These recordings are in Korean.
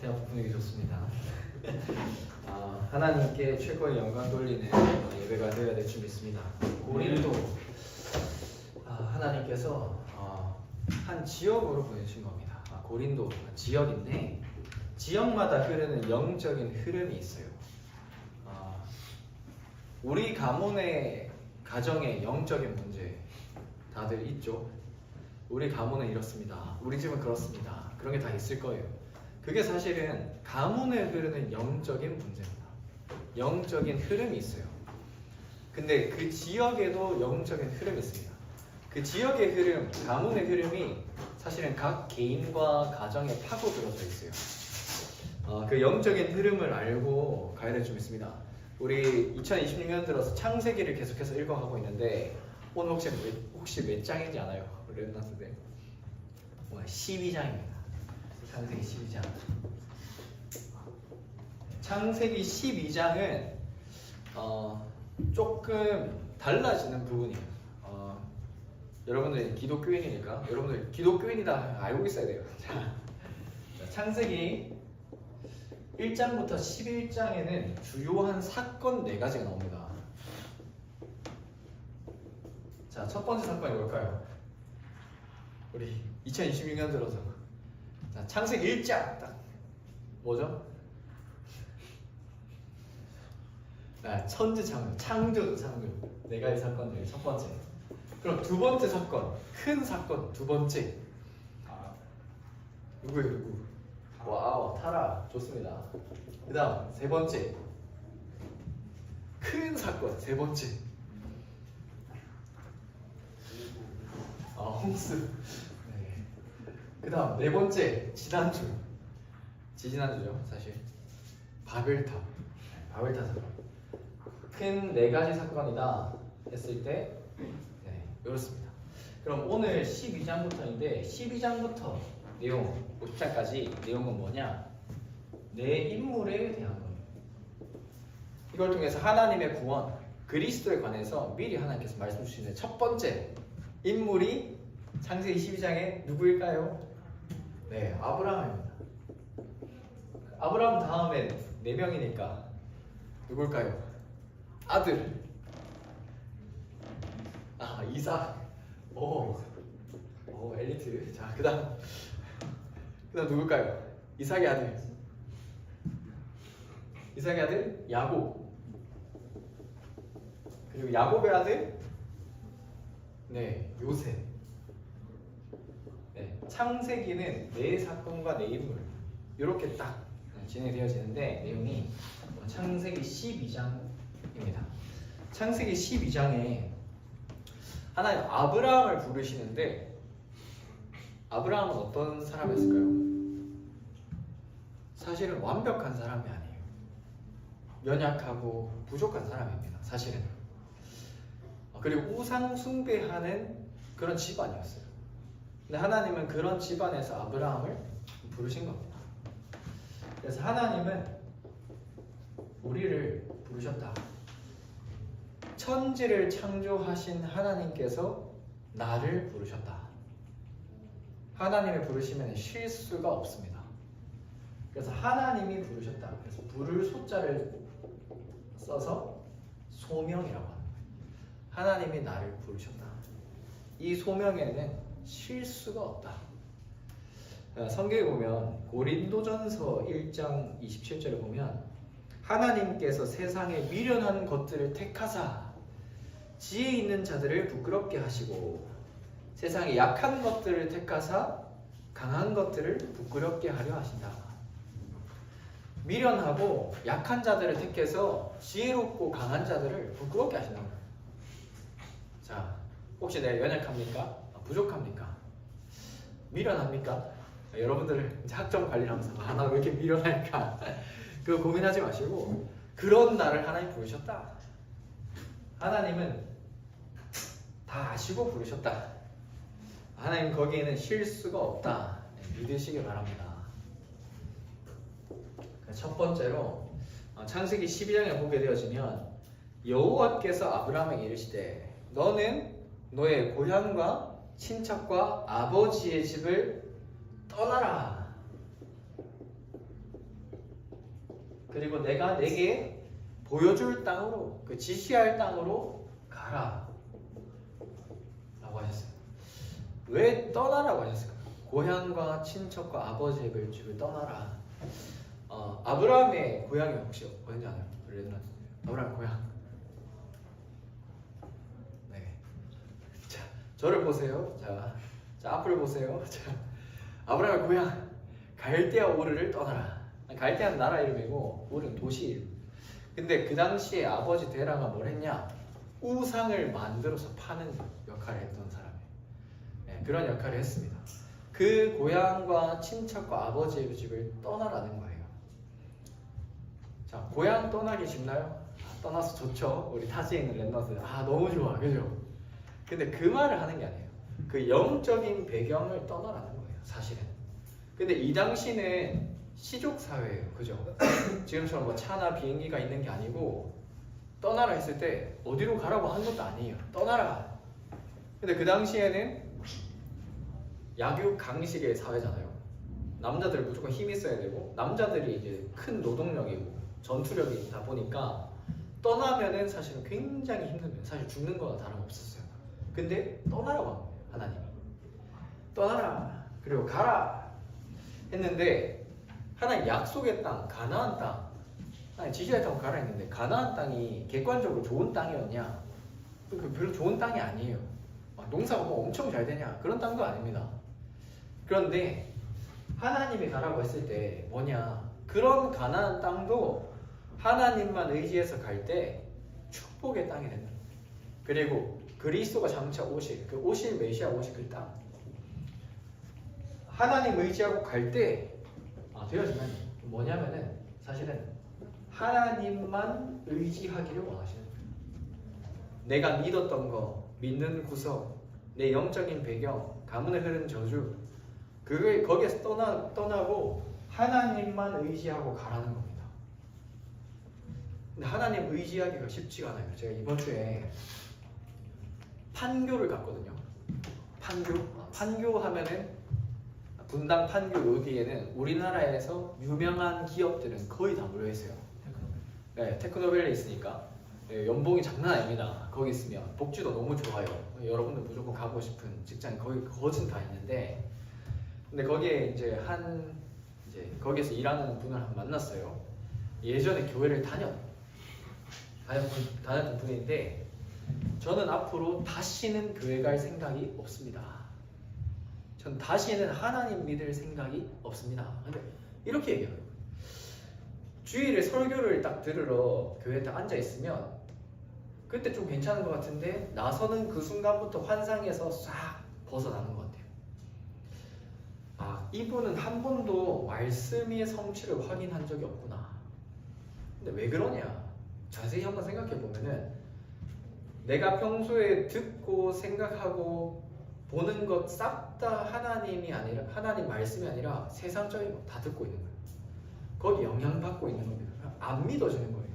대학 분위기 좋습니다. 하나님께 최고의 영광 돌리는 예배가 되어야 될 줄 믿습니다. 고린도 하나님께서 한 지역으로 보내주신 겁니다. 고린도 지역인데 지역마다 흐르는 영적인 흐름이 있어요. 우리 가문의 가정의 영적인 문제 다들 있죠? 우리 가문은 이렇습니다. 우리 집은 그렇습니다. 그런 게 다 있을 거예요. 그게 사실은 가문에 흐르는 영적인 문제입니다. 영적인 흐름이 있어요. 근데 그 지역에도 영적인 흐름이 있습니다. 그 지역의 흐름, 가문의 흐름이 사실은 각 개인과 가정에 파고들어져 있어요. 그 영적인 흐름을 알고 가야 될 줄 믿습니다. 우리 2026년 들어서 창세기를 계속해서 읽어가고 있는데 오늘 혹시 몇 장인지 아나요? 렘넌트 때 오늘 12장입니다. 창세기 12장. 창세기 12장은 조금 달라지는 부분이에요. 여러분들 기독교인이니까 여러분들 기독교인이다 알고 있어야 돼요. 창세기 1장부터 11장에는 주요한 사건 4가지가 나옵니다. 자, 첫 번째 사건이 뭘까요? 우리 2026년 들어서 자, 창세기 1장 딱 뭐죠? 천지창조, 창조 4가지 사건 중에 첫 번째. 그럼 두 번째 사건, 큰 사건 두 번째. 누구예요, 누구? 와우, 타라. 좋습니다. 그 다음 세 번째, 큰 사건 세 번째. 홍수. 네. 그 다음 네 번째, 지지난주죠 사실. 바벨탑. 바벨탑 사건. 큰 4가지 사건이다 했을 때 이렇습니다. 그럼 오늘 12장부터인데 12장부터 내용 50장까지 내용은 뭐냐? 내 인물에 대한 거예요. 이걸 통해서 하나님의 구원, 그리스도에 관해서 미리 하나님께서 말씀 주시는 첫 번째 인물이 창세기 12장에 누구일까요? 네, 아브라함입니다. 아브라함 다음에 4명이니까 누굴까요? 아들. 이삭. 오, 엘리트. 자, 그다음 누굴까요? 이삭의 아들 야곱. 그리고 야곱의 아들 요셉. 창세기는 4사건과 4인물 이렇게 딱 진행되어지는데 내용이 창세기 12장입니다. 창세기 12장에 하나님 아브라함을 부르시는데 아브라함은 어떤 사람이었을까요? 사실은 완벽한 사람이 아니에요. 연약하고 부족한 사람입니다. 사실은. 그리고 우상 숭배하는 그런 집안이었어요. 근데 하나님은 그런 집안에서 아브라함을 부르신 겁니다. 그래서 하나님은 우리를 부르셨다. 천지를 창조하신 하나님께서 나를 부르셨다. 하나님을 부르시면 실수가 없습니다. 그래서 하나님이 부르셨다. 그래서 부를 소자를 써서 소명이라고 합니다. 하나님이 나를 부르셨다. 이 소명에는 실수가 없다. 성경에 보면 고린도전서 1장 27절에 보면 하나님께서 세상에 미련한 것들을 택하사 지혜 있는 자들을 부끄럽게 하시고 세상에 약한 것들을 택하사 강한 것들을 부끄럽게 하려 하신다. 미련하고 약한 자들을 택해서 지혜롭고 강한 자들을 부끄럽게 하신다. 자, 혹시 내가 연약합니까? 부족합니까? 미련합니까? 여러분들 이제 학점 관리를 하면서 나 왜 이렇게 미련할까? 그거 고민하지 마시고 그런 나를 하나님 부르셨다. 하나님은 다 아시고 부르셨다. 하나님 거기에는 실수가 없다. 믿으시길 바랍니다. 첫 번째로 창세기 12장에 보게 되어지면 여호와께서 아브라함에게 이르시되 너는 너의 고향과 친척과 아버지의 집을 떠나라. 그리고 내가 내게 보여줄 땅으로, 그 지시할 땅으로 가라 라고 하셨어요. 왜 떠나라고 하셨을까? 고향과 친척과 아버지의 집을 떠나라. 아브라함의 고향이 혹시 어딘지 아나요? 아브라함 고향. 네. 자, 저를 보세요. 자 앞을 보세요. 자, 아브라함의 고향 갈대아 우르를 떠나라. 갈대아는 나라 이름이고 우르는 도시 이름. 근데 그 당시에 아버지 데라가 뭘 했냐? 우상을 만들어서 파는 역할을 했던 사람이에요. 네, 그런 역할을 했습니다. 그 고향과 친척과 아버지의 집을 떠나라는 거예요. 자, 고향 떠나기 쉽나요? 떠나서 좋죠. 우리 타지에 있는 랜더스 너무 좋아, 그죠? 근데 그 말을 하는 게 아니에요. 그 영적인 배경을 떠나라는 거예요, 사실은. 근데 이 당시는 시족 사회예요, 그죠? 지금처럼 뭐 차나 비행기가 있는 게 아니고 떠나라 했을 때 어디로 가라고 한 것도 아니에요. 떠나라. 근데 그 당시에는 약육 강식의 사회잖아요. 남자들 무조건 힘이 있어야 되고 남자들이 이제 큰 노동력이고 전투력이 있다 보니까 떠나면은 사실은 굉장히 힘든 거예요. 사실 죽는 거나 다름없었어요. 근데 떠나라고 한 거예요, 하나님이. 떠나라. 그리고 가라 했는데 하나님 약속의 땅, 가나안 땅, 하나님 지시할 땅으로 가라 했는데 가나안 땅이 객관적으로 좋은 땅이었냐? 별로 좋은 땅이 아니에요. 농사가 뭐 엄청 잘 되냐? 그런 땅도 아닙니다. 그런데 하나님이 가라고 했을 때 뭐냐? 그런 가나안 땅도 하나님만 의지해서 갈 때 축복의 땅이 된다. 그리고 그리스도가 장차 오실, 그 오실 메시아 오실 그 땅. 하나님 의지하고 갈 때 되어지면 뭐냐면은 사실은 하나님만 의지하기를 원하시는 거예요. 내가 믿었던 거, 믿는 구석, 내 영적인 배경, 가문에 흐르는 저주, 그걸 거기에서 떠나고 하나님만 의지하고 가라는 겁니다. 근데 하나님 의지하기가 쉽지가 않아요. 제가 이번 주에 판교를 갔거든요. 판교 하면은 분당 판교 여기에는 우리나라에서 유명한 기업들은 거의 다 모여 있어요. 네, 테크노밸리 있으니까 네, 연봉이 장난 아닙니다. 거기 있으면 복지도 너무 좋아요. 여러분들 무조건 가고 싶은 직장이 거진 다 있는데, 근데 거기에 이제 거기에서 일하는 분을 만났어요. 예전에 교회를 다녔던 분인데 저는 앞으로 다시는 교회 갈 생각이 없습니다. 전 다시는 하나님 믿을 생각이 없습니다. 근데 이렇게 얘기해요. 주일에 설교를 딱 들으러 교회에 딱 앉아 있으면 그때 좀 괜찮은 것 같은데 나서는 그 순간부터 환상에서 싹 벗어나는 것 같아요. 이분은 한 번도 말씀의 성취를 확인한 적이 없구나. 근데 왜 그러냐? 자세히 한번 생각해 보면은 내가 평소에 듣고 생각하고 보는 것 싹 다 하나님 말씀이 아니라 세상적인 거 다 듣고 있는 거예요. 거기 영향받고 있는 겁니다. 안 믿어지는 거예요.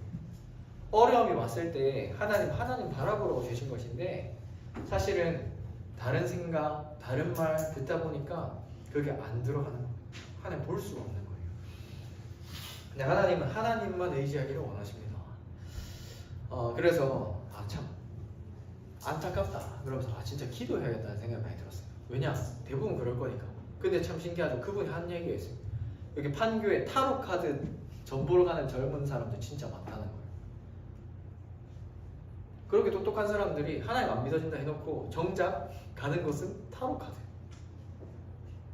어려움이 왔을 때 하나님 바라보라고 주신 것인데 사실은 다른 생각, 다른 말 듣다 보니까 그게 안 들어가는 거예요. 하나님 볼 수가 없는 거예요. 근데 하나님은 하나님만 의지하기를 원하십니다. 그래서 참 안타깝다 그러면서 진짜 기도해야겠다는 생각이 많이 들었어요. 왜냐? 대부분 그럴 거니까. 근데 참 신기하죠. 그분이 한 얘기가 있어요. 여기 판교에 타로 카드 전보러 가는 젊은 사람들 진짜 많다는 거예요. 그렇게 똑똑한 사람들이 하나님 안 믿어진다 해놓고 정작 가는 곳은 타로 카드.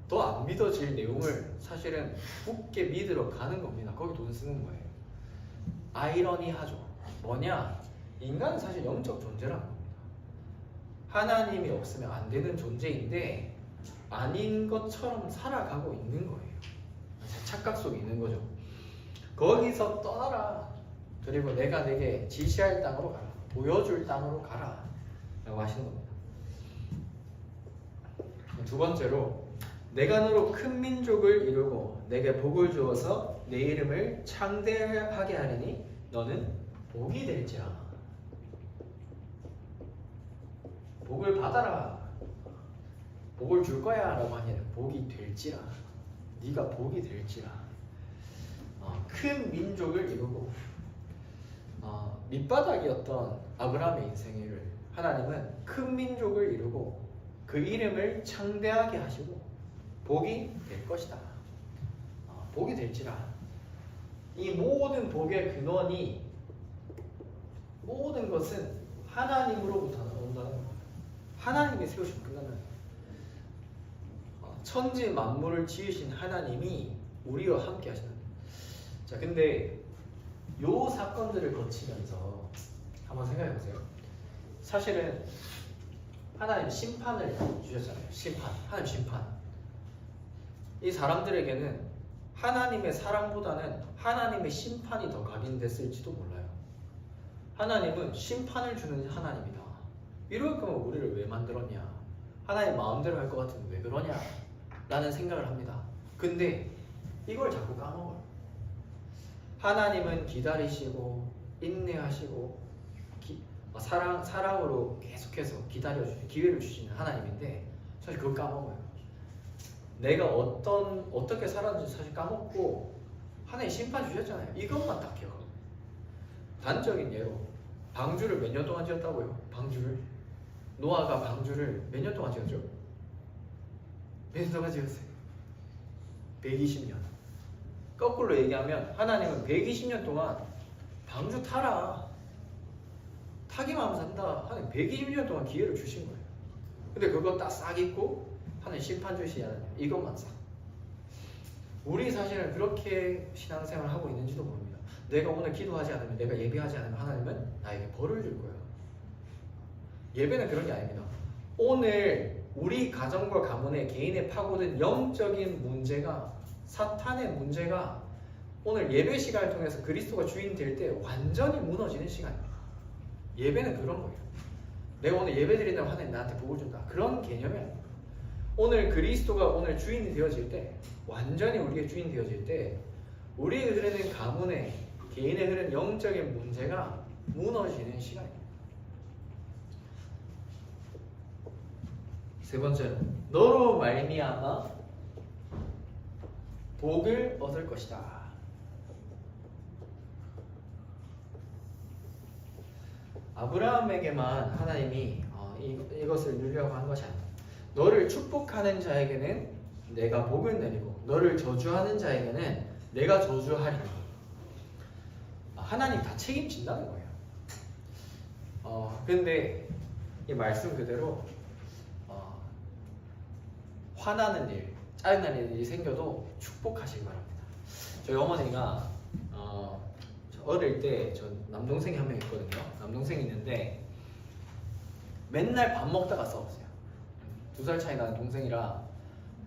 더 안 믿어질 내용을 사실은 굳게 믿으러 가는 겁니다. 거기 돈 쓰는 거예요. 아이러니하죠. 뭐냐? 인간은 사실 영적 존재라는 겁니다. 하나님이 없으면 안 되는 존재인데 아닌 것처럼 살아가고 있는 거예요. 착각 속에 있는 거죠. 거기서 떠나라. 그리고 내가 내게 지시할 땅으로 가라. 보여줄 땅으로 가라 라고 하시는 겁니다. 두 번째로 내가 너로 큰 민족을 이루고 내게 복을 주어서 내 이름을 창대하게 하리니 너는 복이 될지라. 복을 받아라. 복을 줄 거야 라고 하니 복이 될지라. 네가 복이 될지라. 큰 민족을 이루고 밑바닥이었던 아브라함의 인생을 하나님은 큰 민족을 이루고 그 이름을 창대하게 하시고 복이 될 것이다. 복이 될지라. 이 모든 복의 근원이 모든 것은 하나님으로부터 나온다는 거예요. 하나님이 세우시면 끝나는 거예요. 천지 만물을 지으신 하나님이 우리와 함께 하시는 거예요. 자, 근데 요 사건들을 거치면서 한번 생각해 보세요. 사실은 하나님 심판을 주셨잖아요. 심판, 하나님 심판. 이 사람들에게는 하나님의 사랑보다는 하나님의 심판이 더 각인됐을지도 몰라요. 하나님은 심판을 주는 하나님이다. 이럴 거면 우리를 왜 만들었냐? 하나님 마음대로 할 것 같으면 왜 그러냐? 라는 생각을 합니다. 근데 이걸 자꾸 까먹어요. 하나님은 기다리시고 인내하시고 사랑으로 계속해서 기다려주시는 기회를 주시는 하나님인데 사실 그걸 까먹어요. 내가 어떻게 살았는지 사실 까먹고 하나님 심판 주셨잖아요. 이것만 딱 기억하고. 단적인 예로 방주를 몇 년 동안 지었다고요? 방주를 노아가 방주를 몇 년 동안 지었죠? 몇 년 동안 지었어요? 120년. 거꾸로 얘기하면 하나님은 120년 동안 방주 타라. 타기만 하면 산다. 하나님 120년 동안 기회를 주신 거예요. 근데 그거 딱 싹 잊고 하나님 심판 주시냐는 이것만 싹. 우리 사실은 그렇게 신앙생활을 하고 있는지도 모릅니다. 내가 오늘 기도하지 않으면, 내가 예배하지 않으면 하나님은 나에게 벌을 줄 거예요. 예배는 그런 게 아닙니다. 오늘 우리 가정과 가문의 개인의 파고든 영적인 문제가, 사탄의 문제가 오늘 예배 시간을 통해서 그리스도가 주인 될 때 완전히 무너지는 시간입니다. 예배는 그런 거예요. 내가 오늘 예배 드린다고 하나님 나한테 복을 준다. 그런 개념이 아닙니다. 오늘 그리스도가 오늘 주인이 되어질 때, 완전히 우리의 주인 되어질 때 우리의 흐르는 가문의, 개인의 흐르는 영적인 문제가 무너지는 시간입니다. 세 번째는 너로 말미암아 복을 얻을 것이다. 아브라함에게만 하나님이 이것을 누리려고 한 것이 아니다. 너를 축복하는 자에게는 내가 복을 내리고 너를 저주하는 자에게는 내가 저주하리니. 하나님 다 책임진다는 거예요. 근데 이 말씀 그대로 화나는 일, 짜증나는 일이 생겨도 축복하시기 바랍니다. 저희 어머니가 어릴 때 저 남동생이 한 명 있거든요. 남동생이 있는데 맨날 밥 먹다가 싸웠어요. 2살 차이 나는 동생이라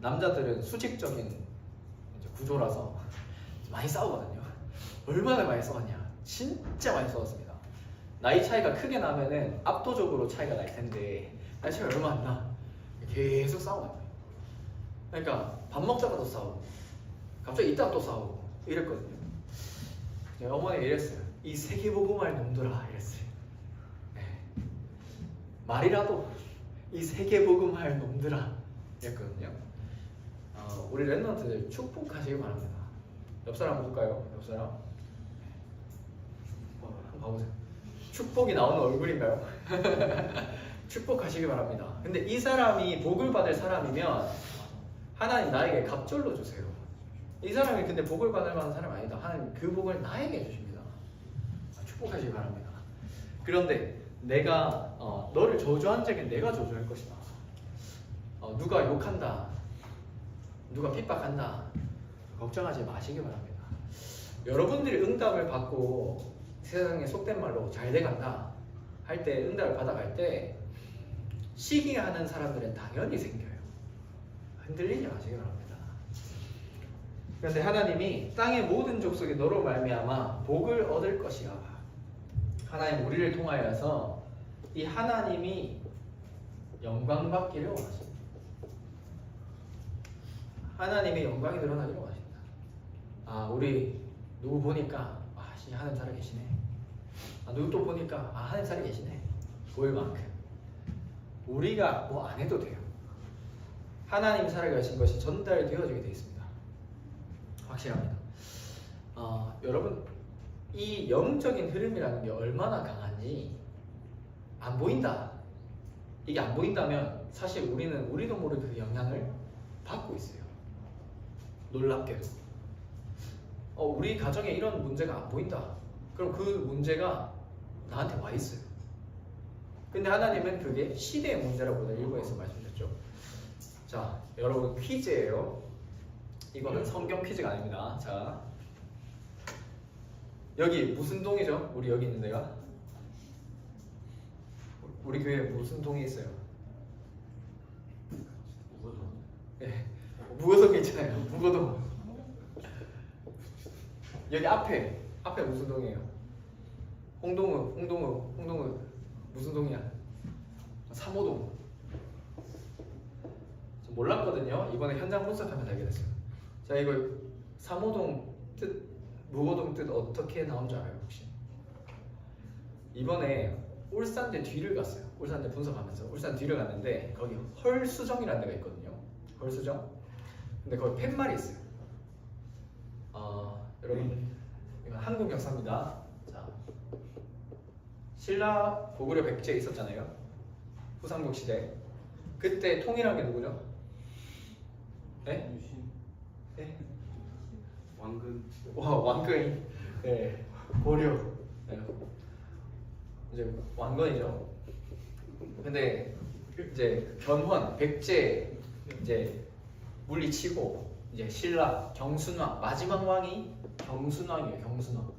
남자들은 수직적인 구조라서 많이 싸우거든요. 얼마나 많이 싸웠냐? 진짜 많이 싸웠습니다. 나이 차이가 크게 나면은 압도적으로 차이가 날 텐데 나이 차이가 얼마 안 나. 계속 싸워요. 그러니까 밥 먹다가도 싸우고 갑자기 이따가 또 싸우고 이랬거든요. 어머니가 이랬어요. 이 세계복음할 놈들아 이랬어요. 네. 말이라도 이 세계복음할 놈들아 이랬거든요. 우리 랩런트들 축복하시기 바랍니다. 옆사람 볼까요? 옆사람 한번 봐보세요. 축복이 나오는 얼굴인가요? 축복하시기 바랍니다. 근데 이 사람이 복을 받을 사람이면 하나님 나에게 갑절로 주세요. 이 사람이 근데 복을 받을 만한 사람 아니다. 하나님 그 복을 나에게 주십니다. 축복하시기 바랍니다. 그런데 내가 너를 저주한 자에게 내가 저주할 것이다. 누가 욕한다, 누가 핍박한다, 걱정하지 마시기 바랍니다. 여러분들이 응답을 받고 세상에 속된 말로 잘 돼간다 할 때, 응답을 받아갈 때 시기하는 사람들은 당연히 생겨요. 흔들리지 마시기 바랍니다. 그런데 하나님이 땅의 모든 족속이 너로 말미암아 복을 얻을 것이야. 하나님 우리를 통하여서 이 하나님이 영광 받기를 원하십니다. 하나님의 영광이 드러나기를 원하십니다. 우리 누구 보니까 진짜 하나님 살아계시네. 누구 또 보니까 하나님 살아계시네. 보일 만큼 우리가 뭐 안 해도 돼요. 하나님 살아계신 것이 전달되어지게 되어 있습니다. 확실합니다. 여러분 이 영적인 흐름이라는 게 얼마나 강한지 안 보인다. 이게 안 보인다면 사실 우리는 우리도 모르게 그 영향을 받고 있어요. 놀랍게도. 우리 가정에 이런 문제가 안 보인다. 그럼 그 문제가 나한테 와 있어요. 근데 하나님은 그게 시대의 문제라고 오늘 1부에서 말씀드렸죠. 자, 여러분 퀴즈예요. 이거는 성경 퀴즈가 아닙니다. 자, 여기 무슨 동이죠? 우리 여기 있는 데가? 우리 교회 무슨 동이 있어요? 무거동. 네, 무거동 있잖아요. 무거동. 여기 앞에 무슨 동이에요? 홍동우 무슨 동이야? 3호동. 몰랐거든요. 이번에 현장 분석하면 알게 됐어요. 자, 이거 3호동 뜻, 무거동 뜻 어떻게 나온 줄 알아요 혹시? 이번에 울산대 뒤를 갔어요. 울산대 분석하면서 울산 뒤를 갔는데 거기 헐수정이라는 데가 있거든요. 헐수정. 근데 거기 팻말이 있어요. 여러분 이건 한국 역사입니다. 자, 신라 고구려 백제 있었잖아요. 후삼국 시대. 그때 통일한 게 누구죠? 네? 유신. 네? 왕근. 와, 왕건이. 네. 고려. 네. 이제 왕건이죠. 근데 이제 견훤, 백제 이제 물리치고 이제 신라, 경순왕, 마지막 왕이 경순왕이에요. 경순왕.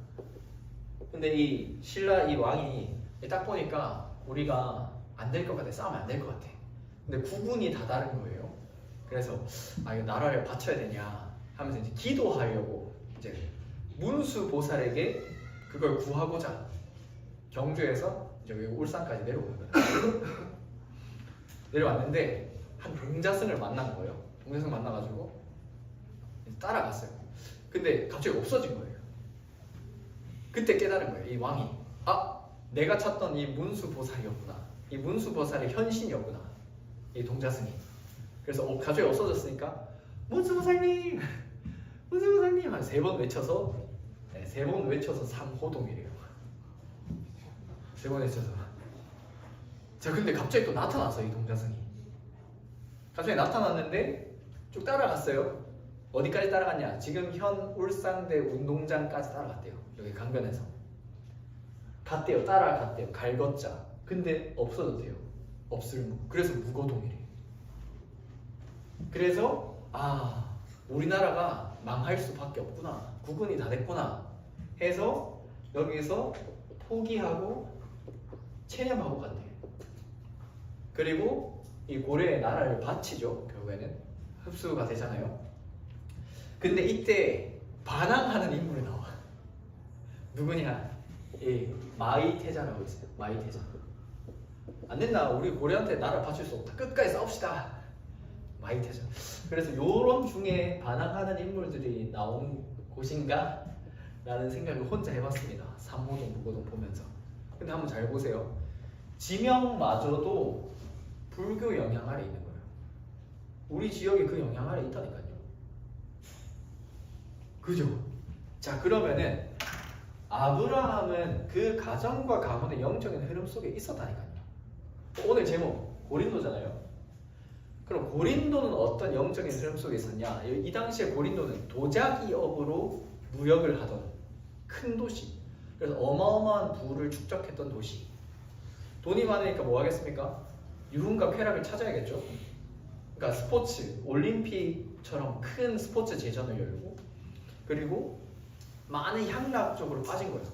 근데 이 신라 이 왕이 딱 보니까 우리가 안 될 것 같아. 싸우면 안 될 것 같아. 근데 국군이 다 다른 거예요. 그래서 이거 나라를 바쳐야 되냐 하면서 이제 기도하려고 이제 문수보살에게 그걸 구하고자 경주에서 이제 울산까지 내려오는 거예요. 내려왔는데 한 동자승을 만난 거예요. 동자승 만나가지고 따라갔어요. 근데 갑자기 없어진 거예요. 그때 깨달은 거예요. 이 왕이 내가 찾던 이 문수보살이었구나. 이 문수보살의 현신이었구나. 이 동자승이. 그래서 갑자기 없어졌으니까 문수보살님! 문수보살님! 한 3번 외쳐서 3번 외쳐서 3호동이래요. 3번 외쳐서. 자, 근데 갑자기 또 나타났어요. 이 동자승이. 갑자기 나타났는데 쭉 따라갔어요. 어디까지 따라갔냐? 지금 현 울산대 운동장까지 따라갔대요. 여기 강변에서 갔대요. 따라갔대요. 갈걷자. 근데 없어졌대요. 그래서 무거동이래. 그래서 우리나라가 망할 수밖에 없구나. 국군이 다 됐구나 해서 여기서 포기하고 체념하고 간대요. 그리고 이 고려의 나라를 바치죠. 결국에는 흡수가 되잖아요. 근데 이때 반항하는 인물이 나와. 누구냐? 이 마이태자라고 있어요. 마이태자. 안 된다. 우리 고려한테 나라 바칠 수 없다. 끝까지 싸웁시다. 마이태자. 그래서 요런 중에 반항하는 인물들이 나온 곳인가? 라는 생각을 혼자 해봤습니다. 삼호동, 무거동 보면서. 근데 한번 잘 보세요. 지명마저도 불교 영향 아래 있는 거예요. 우리 지역에 그 영향 아래 있다니까요. 그죠? 자, 그러면은 아브라함은 그 가정과 가문의 영적인 흐름 속에 있었다니까요. 오늘 제목 고린도잖아요. 그럼 고린도는 어떤 영적인 흐름 속에 있었냐? 이 당시에 고린도는 도자기업으로 무역을 하던 큰 도시. 그래서 어마어마한 부를 축적했던 도시. 돈이 많으니까 뭐 하겠습니까? 유흥과 쾌락을 찾아야겠죠. 그러니까 스포츠, 올림픽처럼 큰 스포츠 제전을 열고, 그리고 많은 향락 쪽으로 빠진 거예요.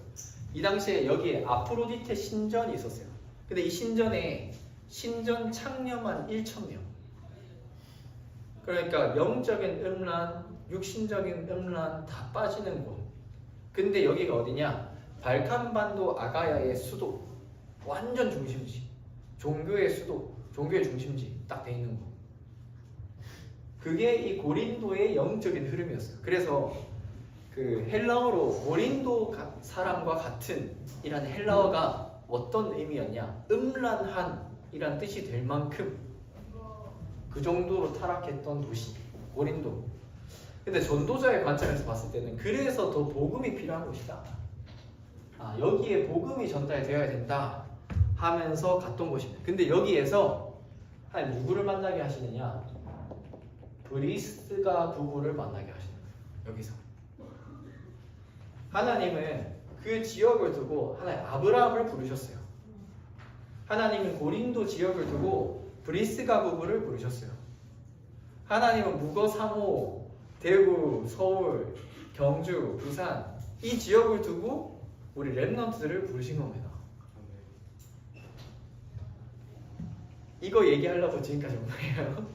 이 당시에 여기에 아프로디테 신전이 있었어요. 근데 이 신전에 신전 창녀만 1,000명. 그러니까 영적인 음란, 육신적인 음란 다 빠지는 곳. 근데 여기가 어디냐? 발칸반도 아가야의 수도. 완전 중심지. 종교의 수도, 종교의 중심지 딱 돼 있는 곳. 그게 이 고린도의 영적인 흐름이었어요. 그래서 그 헬라어로 고린도 사람과 같은 이라는 헬라어가 어떤 의미였냐? 음란한 이란 뜻이 될 만큼 그 정도로 타락했던 도시 고린도. 근데 전도자의 관점에서 봤을 때는 그래서 더 복음이 필요한 곳이다. 여기에 복음이 전달되어야 된다 하면서 갔던 곳입니다. 근데 여기에서 한 누구를 만나게 하시느냐? 브리스가 부부를 만나게 하시는 거예요. 여기서 하나님은 그 지역을 두고 하나님 아브라함을 부르셨어요. 하나님은 고린도 지역을 두고 브리스가 부부를 부르셨어요. 하나님은 무거, 상호, 대구, 서울, 경주, 부산 이 지역을 두고 우리 랩넌트들을 부르신 겁니다. 이거 얘기하려고 지금까지 온 거예요.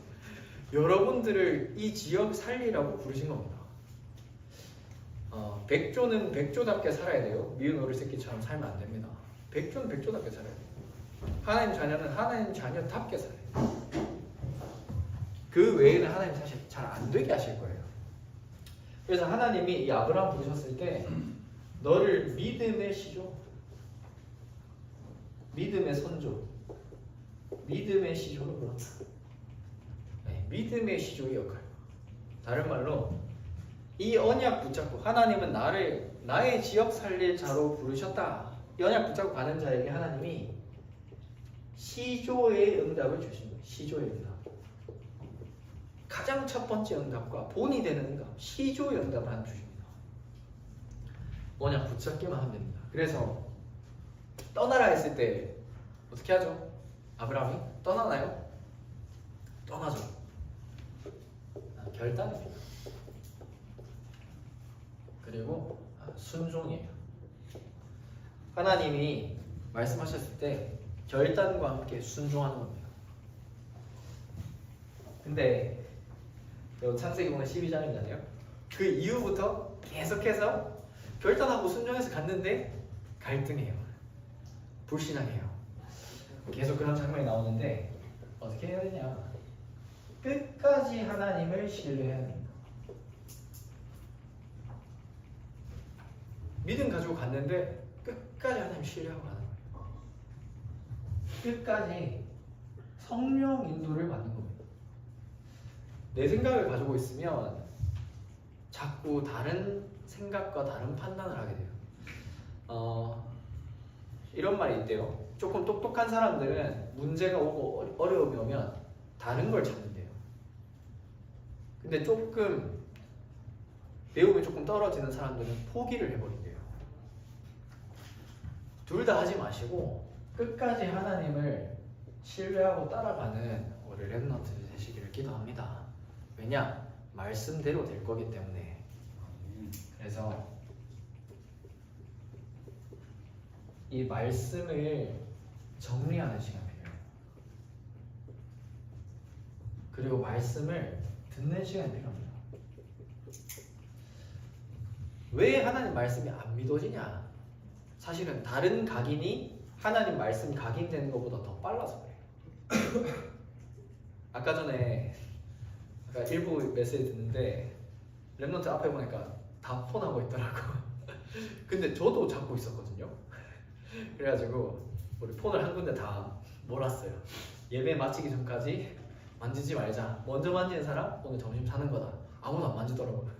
여러분들을 이 지역 살리라고 부르신 겁니다. 백조는 백조답게 살아야 돼요. 미운 어릴 새끼처럼 살면 안 됩니다. 백조는 백조답게 살아야 돼요. 하나님 자녀는 하나님 자녀답게 살아야 돼요. 그 외에는 하나님 사실 잘 안 되게 하실 거예요. 그래서 하나님이 이 아브라함 부르셨을 때 너를 믿음의 시조, 믿음의 선조, 믿음의 시조로 불렀다. 네, 믿음의 시조의 역할. 다른 말로 이 언약 붙잡고 하나님은 나의 지역 살릴 자로 부르셨다. 이 언약 붙잡고 가는 자에게 하나님이 시조의 응답을 주신 거예요. 시조의 응답. 가장 첫 번째 응답과 본이 되는 응답, 시조의 응답을 하나 주십니다. 언약 붙잡기만 하면 됩니다. 그래서 떠나라 했을 때 어떻게 하죠? 아브라함이 떠나나요? 떠나죠. 결단입니다. 그리고 순종이에요. 하나님이 말씀하셨을 때 결단과 함께 순종하는 겁니다. 근데 창세기 보면 12장이잖아요. 그 이후부터 계속해서 결단하고 순종해서 갔는데 갈등해요. 불신앙해요. 계속 그런 장면이 나오는데 어떻게 해야 되냐? 끝까지 하나님을 신뢰해야 됩니다. 믿음 가지고 갔는데 끝까지 하나님 신뢰하고 가는 거예요. 끝까지 성령 인도를 받는 겁니다. 내 생각을 가지고 있으면 자꾸 다른 생각과 다른 판단을 하게 돼요. 이런 말이 있대요. 조금 똑똑한 사람들은 문제가 오고 어려움이 오면 다른 걸 찾는데요. 근데 조금 배움이 조금 떨어지는 사람들은 포기를 해버린대요. 둘 다 하지 마시고 끝까지 하나님을 신뢰하고 따라가는 우리 랩넌트 되시기를 기도합니다. 왜냐? 말씀대로 될 거기 때문에. 그래서 이 말씀을 정리하는 시간 필요해요. 그리고 말씀을 듣는 시간이 필요합니다. 왜 하나님 말씀이 안 믿어지냐? 사실은 다른 각인이 하나님 말씀 각인되는 것보다 더 빨라서 그래요. 아까 전에 일부 메시지 듣는데 랩넌트 앞에 보니까 다 폰하고 있더라고. 근데 저도 잡고 있었거든요. 그래가지고 우리 폰을 한 군데 다 몰았어요. 예배 마치기 전까지 만지지 말자. 먼저 만지는 사람 오늘 점심 사는 거다. 아무도 안 만지더라고요.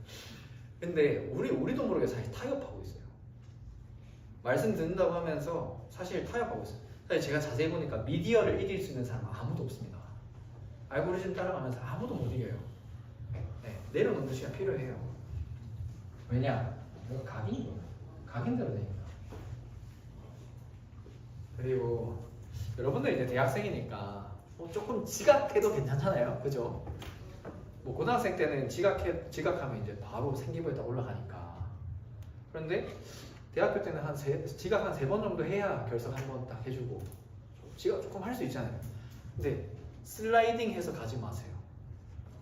근데 우리도 모르게 사실 타협하고 있어요. 말씀 듣는다고 하면서 사실 타협하고 있어요. 사실 제가 자세히 보니까 미디어를 이길 수 있는 사람은 아무도 없습니다. 알고리즘 따라가면서 아무도 못 이겨요. 네, 내려놓는 시간 필요해요. 왜냐? 이거 각인이거든요. 각인대로 되니까. 그리고 여러분들 이제 대학생이니까 뭐 조금 지각해도 괜찮잖아요. 그죠? 뭐 고등학생 때는 지각하면 이제 바로 생기부에 다 올라가니까. 그런데 대학교 때는 지각 한 3번 정도 해야 결석 한 번 딱 해주고 지각 조금 할 수 있잖아요. 근데 슬라이딩 해서 가지 마세요.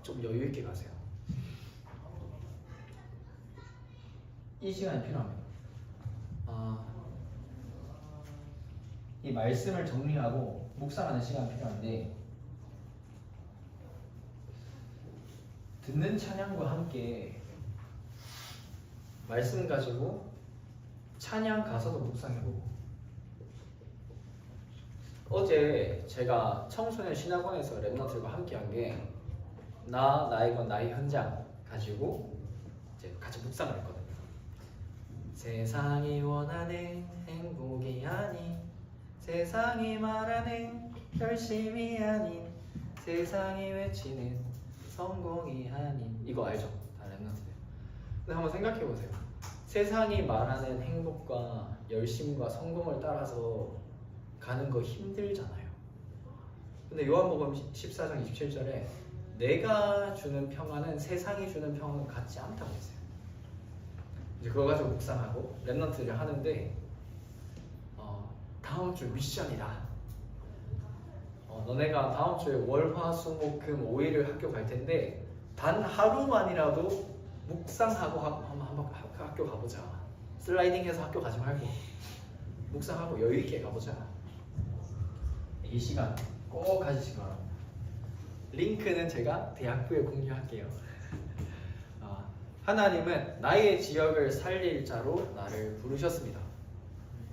좀 여유 있게 가세요. 이 시간이 필요합니다. 이 말씀을 정리하고 묵상하는 시간이 필요한데 듣는 찬양과 함께 말씀 가지고 찬양 가서도 묵상해보고 어제 제가 청소년 신학원에서 랩넌트들과 함께 한 게 나의 건 나의 현장 가지고 같이 묵상을 했거든요. 세상이 원하는 행복이 아닌 세상이 말하는 열심이 아닌 세상이 외치는 성공이 아닌 이거 알죠? 다 랩런트들. 근데 한번 생각해 보세요. 세상이 말하는 행복과 열심과 성공을 따라서 가는 거 힘들잖아요. 근데 요한복음 14장 27절에 내가 주는 평안은 세상이 주는 평안은 같지 않다고 했어요. 이제 그거 가지고 묵상하고 랩런트를 하는데 다음 주 미션이다. 너네가 다음 주에 월, 화, 수, 목, 금 5일을 학교 갈 텐데 단 하루만이라도 묵상하고 한번 학교 가보자. 슬라이딩해서 학교 가지 말고 묵상하고 여유 있게 가보자. 이 시간 꼭 가지시기 바랍니다. 링크는 제가 대학부에 공유할게요. 하나님은 나의 지역을 살릴 자로 나를 부르셨습니다.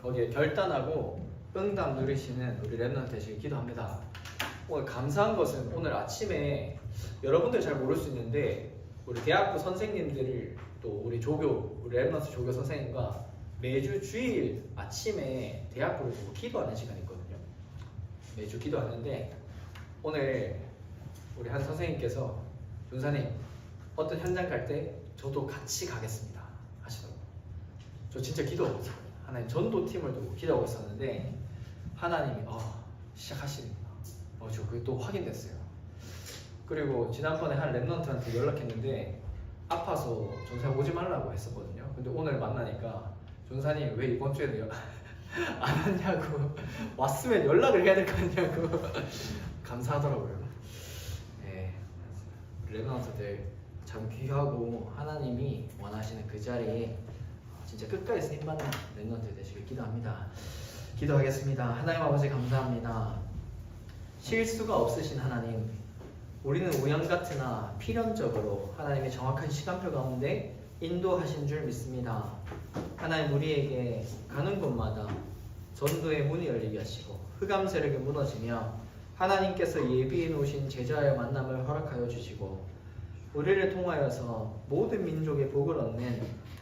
거기에 결단하고 응답 누리시는 우리 랩런트 되시길 기도합니다. 오늘 감사한 것은 오늘 아침에 여러분들 잘 모를 수 있는데 우리 대학부 선생님들을 또 우리 랩런트 조교 선생님과 매주 주일 아침에 대학부를 두고 기도하는 시간이 있거든요. 매주 기도하는데 오늘 우리 한 선생님께서 준사님 어떤 현장 갈 때 저도 같이 가겠습니다 하시더라고요. 저 진짜 기도하고 있었거든요. 하나님 전도팀을 두고 기도하고 있었는데 하나님이 시작하시는구나. 저 그게 또 확인됐어요. 그리고 지난번에 한 랩런트한테 연락했는데 아파서 전사님 오지 말라고 했었거든요. 근데 오늘 만나니까 전사님 왜 이번 주에는 안 왔냐고 왔으면 연락을 해야 될 거 아니냐고 감사하더라고요. 네, 랩런트들 참 귀하고 하나님이 원하시는 그 자리에 진짜 끝까지 힘받는 랩런트 되시길 기도합니다. 기도하겠습니다. 하나님 아버지 감사합니다. 실수가 없으신 하나님, 우리는 우연 같으나 필연적으로 하나님의 정확한 시간표 가운데 인도하신 줄 믿습니다. 하나님 우리에게 가는 곳마다 전도의 문이 열리게 하시고 흑암 세력이 무너지며 하나님께서 예비해 놓으신 제자의 만남을 허락하여 주시고 우리를 통하여서 모든 민족의 복을 얻는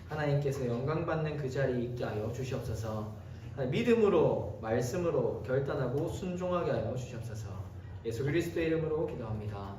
하나님께서 영광받는 그 자리에 있게 하여 주시옵소서. 믿음으로 말씀으로 결단하고 순종하게 하여 주시옵소서. 예수 그리스도의 이름으로 기도합니다.